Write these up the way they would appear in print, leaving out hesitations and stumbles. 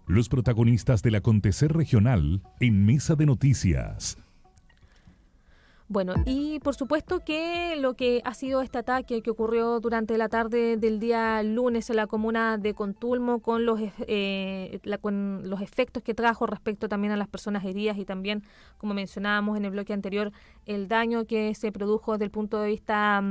Los protagonistas del acontecer regional en Mesa de Noticias. Bueno, y por supuesto que lo que ha sido este ataque que ocurrió durante la tarde del día lunes en la comuna de Contulmo con con los efectos que trajo respecto también a las personas heridas y también, como mencionábamos en el bloque anterior, el daño que se produjo desde el punto de vista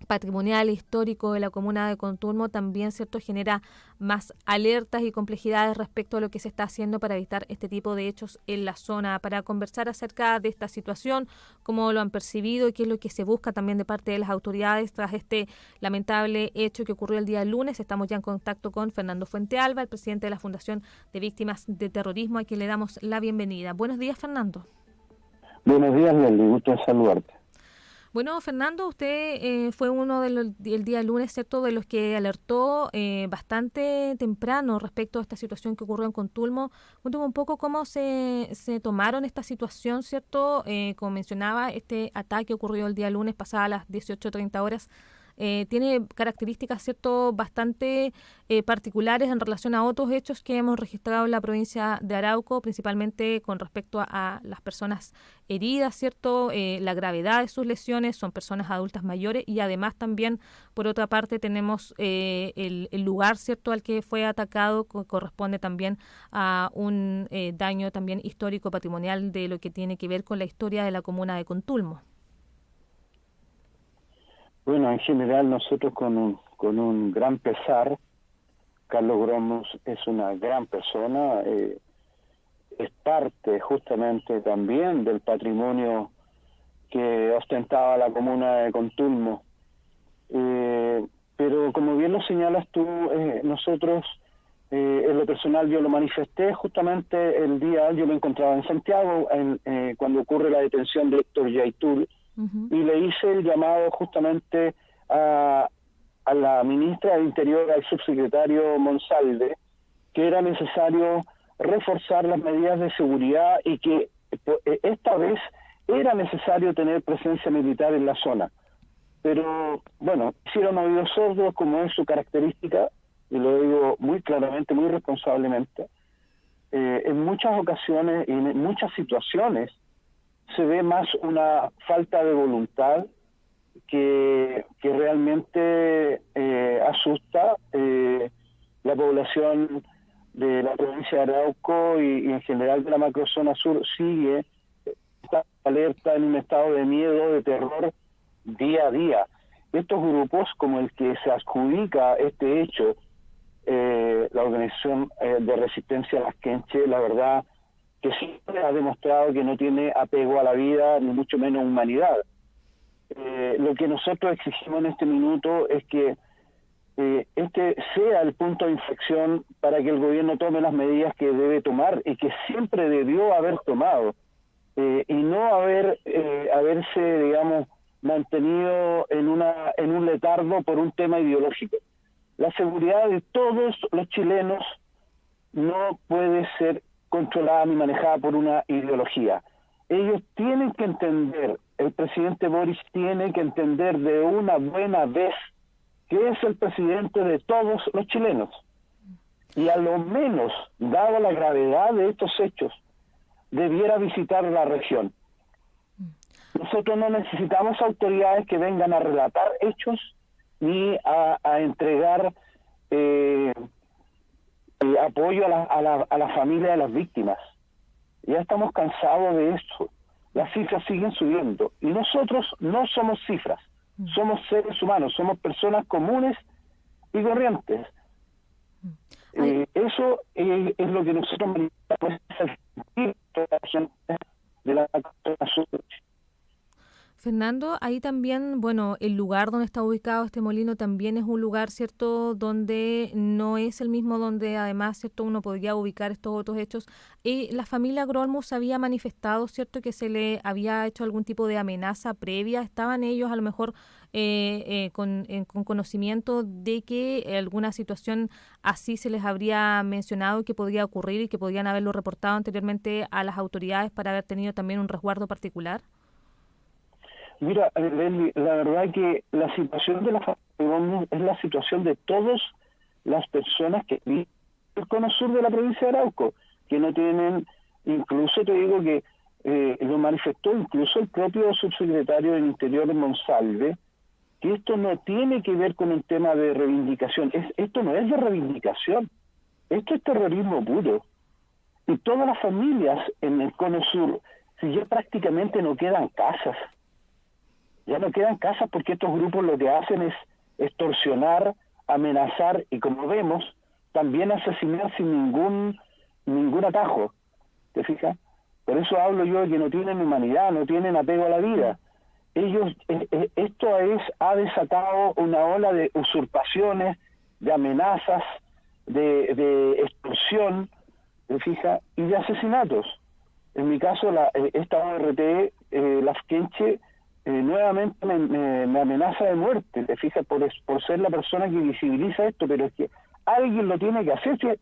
patrimonial e histórico de la comuna de Contulmo también, cierto, genera más alertas y complejidades respecto a lo que se está haciendo para evitar este tipo de hechos en la zona. Para conversar acerca de esta situación, cómo lo han percibido y qué es lo que se busca también de parte de las autoridades tras este lamentable hecho que ocurrió el día lunes, estamos ya en contacto con Fernando Fuentealba, el presidente de la Fundación de Víctimas de Terrorismo, a quien le damos la bienvenida. Buenos días, Fernando. Buenos días, Nelly, gusto en saludarte. Bueno, Fernando, usted fue uno del día lunes, ¿cierto?, de los que alertó bastante temprano respecto a esta situación que ocurrió en Contulmo. Cuéntame un poco cómo se tomaron esta situación, ¿cierto? Como mencionaba, este ataque ocurrió el día lunes, pasada a las 18:30 horas. Tiene características, ¿cierto?, bastante particulares en relación a otros hechos que hemos registrado en la provincia de Arauco, principalmente con respecto a las personas heridas, ¿cierto?, la gravedad de sus lesiones, son personas adultas mayores y además también, por otra parte, tenemos el lugar, ¿cierto?, al que fue atacado, corresponde también a un daño también histórico patrimonial de lo que tiene que ver con la historia de la comuna de Contulmo. Bueno, en general nosotros con un gran pesar. Carlos Gromos es una gran persona, es parte justamente también del patrimonio que ostentaba la comuna de Contulmo. Pero como bien lo señalas tú, nosotros, en lo personal yo lo manifesté justamente el día, yo me encontraba en Santiago cuando ocurre la detención de Héctor Yaitul, y le hice el llamado justamente a la ministra del Interior, al subsecretario Monsalve, que era necesario reforzar las medidas de seguridad y que esta vez era necesario tener presencia militar en la zona. Pero, bueno, hicieron oídos sordos, como es su característica, y lo digo muy claramente, muy responsablemente. En muchas ocasiones y en muchas situaciones se ve más una falta de voluntad que realmente asusta. La población de la provincia de Arauco y en general de la macrozona sur sigue está alerta, en un estado de miedo, de terror día a día. Estos grupos, como el que se adjudica este hecho, la organización de resistencia a las Quenche, la verdad que siempre ha demostrado que no tiene apego a la vida, ni mucho menos humanidad. Lo que nosotros exigimos en este minuto es que este sea el punto de inflexión para que el gobierno tome las medidas que debe tomar y que siempre debió haber tomado, y no haberse, digamos, mantenido en un letargo por un tema ideológico. La seguridad de todos los chilenos no puede ser controlada ni manejada por una ideología. Ellos tienen que entender, el presidente Boric tiene que entender de una buena vez que es el presidente de todos los chilenos. Y a lo menos, dada la gravedad de estos hechos, debiera visitar la región. Nosotros no necesitamos autoridades que vengan a relatar hechos ni a entregar apoyo a la familia de las víctimas. Ya estamos cansados de eso. Las cifras siguen subiendo y nosotros no somos cifras, somos seres humanos, somos personas comunes y corrientes. Eso es lo que nosotros manifestamos, el sentido de la zona. Fernando, ahí también, bueno, el lugar donde está ubicado este molino también es un lugar, ¿cierto?, donde no es el mismo donde además, ¿cierto?, uno podría ubicar estos otros hechos. Y la familia Grolmus había manifestado, ¿cierto?, que se le había hecho algún tipo de amenaza previa. ¿Estaban ellos a lo mejor con conocimiento de que alguna situación así se les habría mencionado que podría ocurrir y que podrían haberlo reportado anteriormente a las autoridades para haber tenido también un resguardo particular? Mira, Leslie, la verdad que la situación de la familia es la situación de todas las personas que viven el cono sur de la provincia de Arauco, que no tienen, incluso te digo que lo manifestó incluso el propio subsecretario del Interior Monsalve, que esto no tiene que ver con un tema de reivindicación, esto no es de reivindicación, esto es terrorismo puro. Y todas las familias en el cono sur, si ya prácticamente no quedan casas, ya no quedan casas porque estos grupos lo que hacen es extorsionar, amenazar y, como vemos, también asesinar sin ningún atajo. ¿Te fijas? Por eso hablo yo de que no tienen humanidad, no tienen apego a la vida. Ellos, ha desatado una ola de usurpaciones, de amenazas, de extorsión, ¿te fijas? Y de asesinatos. En mi caso, esta ORT, la Fkenche, nuevamente me amenaza de muerte, te fijas, por ser la persona que visibiliza esto, pero es que alguien lo tiene que hacer.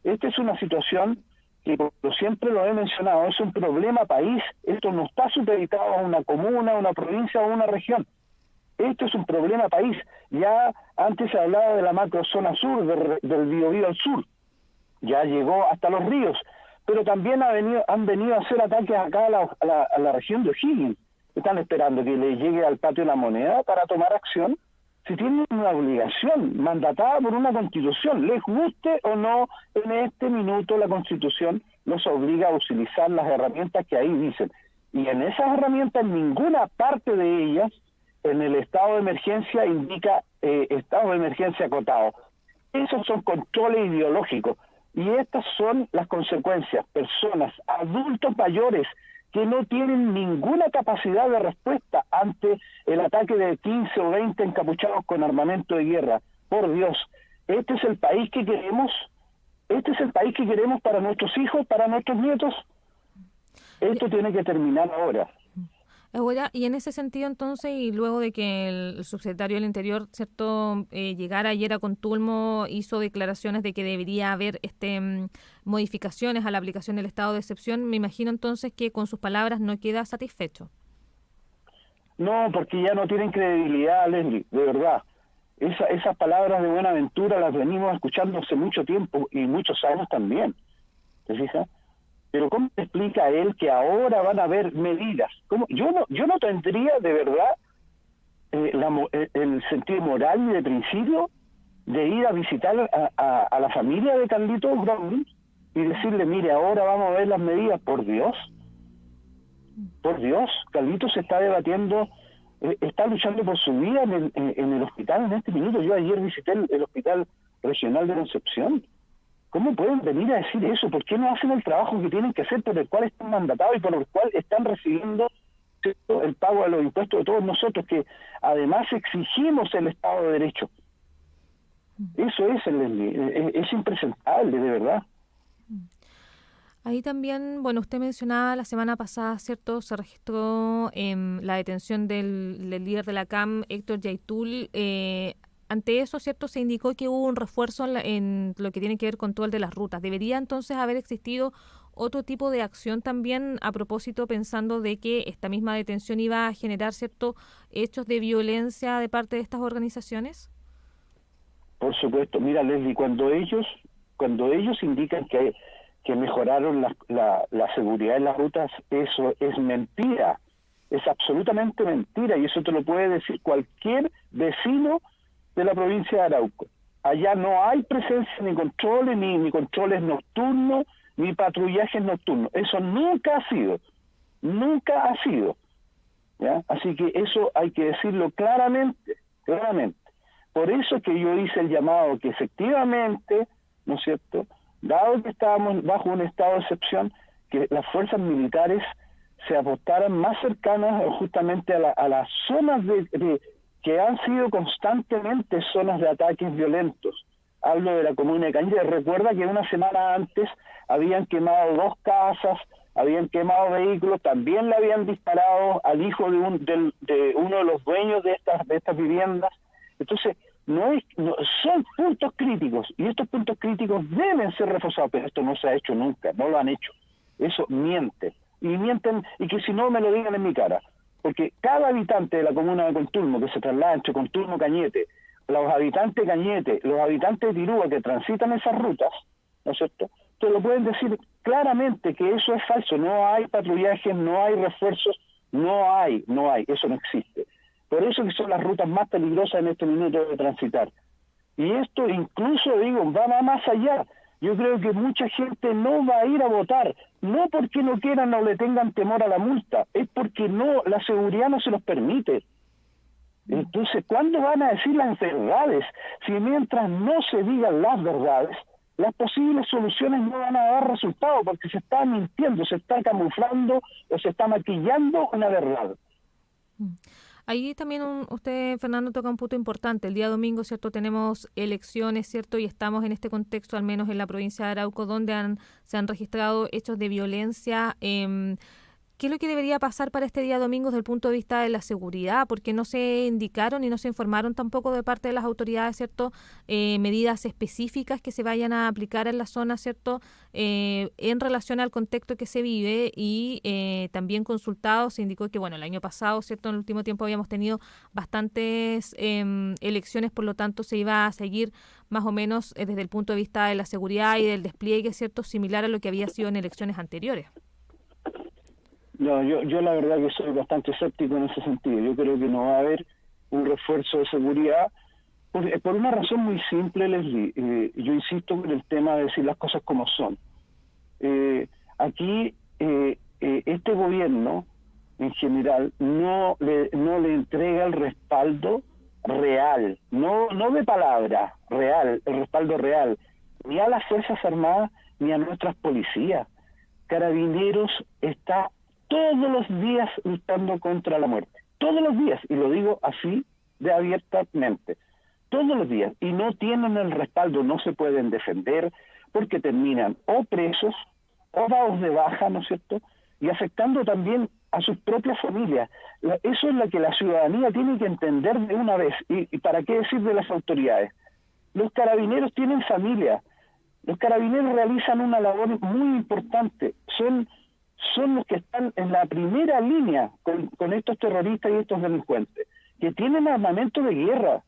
Esta es una situación que, como siempre lo he mencionado, es un problema país. Esto no está supeditado a una comuna, a una provincia o a una región. Esto es un problema país. Ya antes se hablaba de la macrozona sur, del Biobío al sur, ya llegó hasta los ríos, pero también han venido a hacer ataques acá a la región de O'Higgins. Están esperando que les llegue al Patio de la Moneda para tomar acción, si tienen una obligación mandatada por una Constitución, les guste o no. En este minuto la Constitución nos obliga a utilizar las herramientas que ahí dicen, y en esas herramientas, ninguna parte de ellas en el estado de emergencia indica estado de emergencia acotado. Esos son controles ideológicos, y estas son las consecuencias. Personas, adultos mayores, que no tienen ninguna capacidad de respuesta ante el ataque de 15 o 20 encapuchados con armamento de guerra. Por Dios, ¿este es el país que queremos? ¿Este es el país que queremos para nuestros hijos, para nuestros nietos? Esto tiene que terminar ahora. Y en ese sentido, entonces, y luego de que el subsecretario del Interior, cierto, llegara ayer a Contulmo, hizo declaraciones de que debería haber modificaciones a la aplicación del estado de excepción, me imagino entonces que con sus palabras no queda satisfecho. No, porque ya no tienen credibilidad, Leslie, de verdad. Esas palabras de Buenaventura las venimos escuchando hace mucho tiempo y muchos años también. ¿Te fijas? Pero ¿cómo explica él que ahora van a haber medidas? ¿Cómo? Yo no tendría de verdad el sentido moral y de principio de ir a visitar a la familia de Carlitos Brown y decirle, mire, ahora vamos a ver las medidas. Por Dios, Carlitos está debatiendo, está luchando por su vida en el hospital en este minuto. Yo ayer visité el Hospital Regional de Concepción. ¿Cómo pueden venir a decir eso? ¿Por qué no hacen el trabajo que tienen que hacer, por el cual están mandatados y por el cual están recibiendo el pago de los impuestos de todos nosotros, que además exigimos el Estado de Derecho? Eso es impresentable, de verdad. Ahí también, bueno, usted mencionaba la semana pasada, ¿cierto? Se registró la detención del líder de la CAM, Héctor Yaitul. Ante eso, ¿cierto? Se indicó que hubo un refuerzo en lo que tiene que ver con todo el de las rutas. ¿Debería entonces haber existido otro tipo de acción también a propósito, pensando de que esta misma detención iba a generar, ¿cierto?, hechos de violencia de parte de estas organizaciones? Por supuesto. Mira, Leslie, cuando ellos indican que mejoraron la seguridad en las rutas, eso es mentira. Es absolutamente mentira, y eso te lo puede decir cualquier vecino de la provincia de Arauco. Allá no hay presencia ni controles, ni controles nocturnos, ni patrullajes nocturnos. Eso nunca ha sido, ¿ya? Así que eso hay que decirlo claramente. Por eso que yo hice el llamado que efectivamente, ¿no es cierto?, dado que estábamos bajo un estado de excepción, que las fuerzas militares se apostaran más cercanas justamente a las zonas que han sido constantemente zonas de ataques violentos. Hablo de la comuna de Cañete. Recuerda que una semana antes habían quemado 2 casas, habían quemado vehículos, también le habían disparado al hijo de uno de los dueños de estas viviendas. Entonces, son puntos críticos, y estos puntos críticos deben ser reforzados, pero esto no se ha hecho nunca, no lo han hecho. Eso mienten, y que si no me lo digan en mi cara. Porque cada habitante de la comuna de Contulmo que se traslada entre Contulmo y Cañete, los habitantes de Cañete, los habitantes de Tirúa que transitan esas rutas, ¿no es cierto? Te lo pueden decir claramente que eso es falso, no hay patrullajes, no hay refuerzos, no hay, eso no existe. Por eso que son las rutas más peligrosas en este minuto de transitar. Y esto incluso, digo, va más allá. Yo creo que mucha gente no va a ir a votar, no porque no quieran o le tengan temor a la multa, es porque no, la seguridad no se los permite. Entonces, ¿cuándo van a decir las verdades? Si mientras no se digan las verdades, las posibles soluciones no van a dar resultado, porque se está mintiendo, se está camuflando o se está maquillando una verdad. Ahí también usted, Fernando, toca un punto importante. El día domingo, ¿cierto? Tenemos elecciones, ¿cierto? Y estamos en este contexto, al menos en la provincia de Arauco, donde se han registrado hechos de violencia. ¿Qué es lo que debería pasar para este día domingo desde el punto de vista de la seguridad? Porque no se indicaron y no se informaron tampoco de parte de las autoridades, ¿cierto? Medidas específicas que se vayan a aplicar en la zona, ¿cierto? En relación al contexto que se vive y también consultado, se indicó que, bueno, el año pasado, ¿cierto? En el último tiempo habíamos tenido bastantes elecciones, por lo tanto se iba a seguir más o menos desde el punto de vista de la seguridad y del despliegue, ¿cierto? Similar a lo que había sido en elecciones anteriores. No, yo la verdad que soy bastante escéptico en ese sentido. Yo creo que no va a haber un refuerzo de seguridad por una razón muy simple, Leslie. Yo insisto con el tema de decir las cosas como son. Aquí este gobierno en general no le entrega el respaldo real, no de palabra, real, el respaldo real, ni a las Fuerzas Armadas ni a nuestras policías. Carabineros está todos los días luchando contra la muerte, todos los días, y lo digo así de abiertamente, todos los días, y no tienen el respaldo, no se pueden defender, porque terminan o presos, o dados de baja, ¿no es cierto?, y afectando también a sus propias familias. Eso es lo que la ciudadanía tiene que entender de una vez, y para qué decir de las autoridades. Los carabineros tienen familia, los carabineros realizan una labor muy importante, son los que están en la primera línea con estos terroristas y estos delincuentes, que tienen armamento de guerra.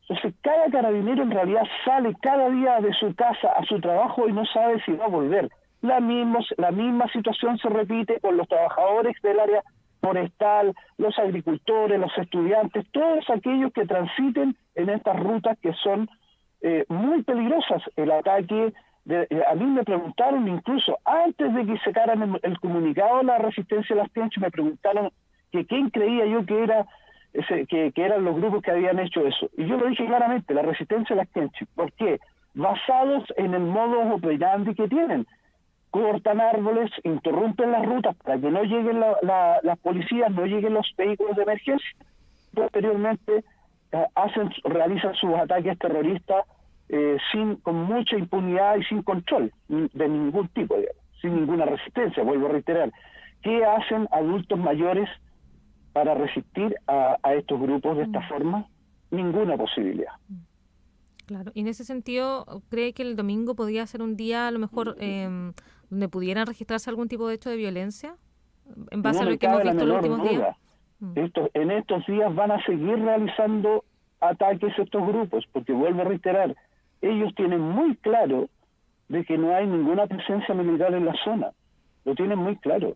Entonces, cada carabinero en realidad sale cada día de su casa a su trabajo y no sabe si va a volver. La misma situación se repite con los trabajadores del área forestal, los agricultores, los estudiantes, todos aquellos que transiten en estas rutas que son muy peligrosas. El ataque... a mí me preguntaron, incluso antes de que sacaran el comunicado de la resistencia a las Tenchi, me preguntaron que quién creía yo que eran los grupos que habían hecho eso. Y yo lo dije claramente, la resistencia a las Tenchi. ¿Por qué? Basados en el modo operandi que tienen. Cortan árboles, interrumpen las rutas para que no lleguen las policías, no lleguen los vehículos de emergencia. Posteriormente realizan sus ataques terroristas con mucha impunidad y sin control de ningún tipo, digamos, sin ninguna resistencia. Vuelvo a reiterar, ¿qué hacen adultos mayores para resistir a estos grupos de esta forma? Ninguna posibilidad. Claro, y en ese sentido, ¿cree que el domingo podría ser un día a lo mejor donde pudieran registrarse algún tipo de hecho de violencia? En base a lo que hemos visto en los últimos días. En estos días van a seguir realizando ataques a estos grupos, porque vuelvo a reiterar, ellos tienen muy claro de que no hay ninguna presencia militar en la zona. Lo tienen muy claro.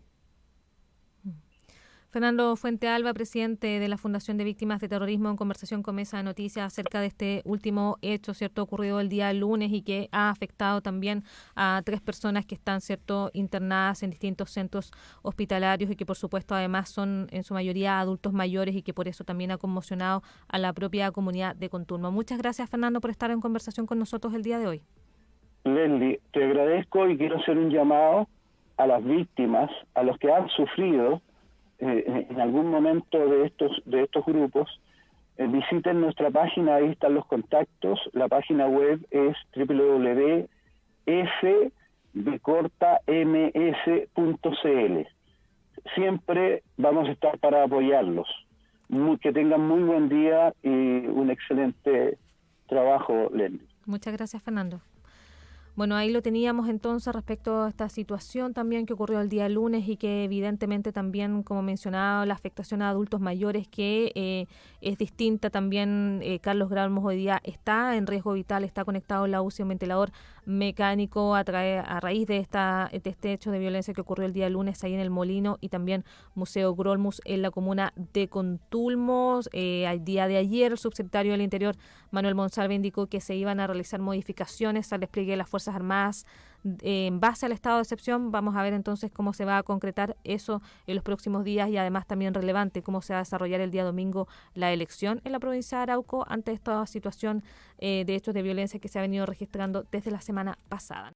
Fernando Fuentealba, presidente de la Fundación de Víctimas de Terrorismo, en conversación con Mesa de Noticias acerca de este último hecho, ¿cierto?, ocurrido el día lunes y que ha afectado también a 3 personas que están, ¿cierto?, internadas en distintos centros hospitalarios y que, por supuesto, además son en su mayoría adultos mayores y que por eso también ha conmocionado a la propia comunidad de Contulmo. Muchas gracias, Fernando, por estar en conversación con nosotros el día de hoy. Leslie, te agradezco y quiero hacer un llamado a las víctimas, a los que han sufrido en algún momento de estos grupos. Visiten nuestra página, ahí están los contactos. La página web es www.fbms.cl. Siempre vamos a estar para apoyarlos. Que tengan muy buen día y un excelente trabajo, Leslie. Muchas gracias, Fernando. Bueno, ahí lo teníamos entonces respecto a esta situación también que ocurrió el día lunes y que evidentemente también, como mencionaba, la afectación a adultos mayores que es distinta también. Carlos Gramos hoy día está en riesgo vital, está conectado en la UCI, un ventilador mecánico a raíz de este hecho de violencia que ocurrió el día lunes ahí en El Molino y también Museo Grolmus en la comuna de Contulmo. Al día de ayer, el subsecretario del Interior, Manuel Monsalve, indicó que se iban a realizar modificaciones al despliegue de las Fuerzas Armadas en base al estado de excepción. Vamos a ver entonces cómo se va a concretar eso en los próximos días y además también relevante cómo se va a desarrollar el día domingo la elección en la provincia de Arauco ante esta situación de hechos de violencia que se ha venido registrando desde la semana pasada.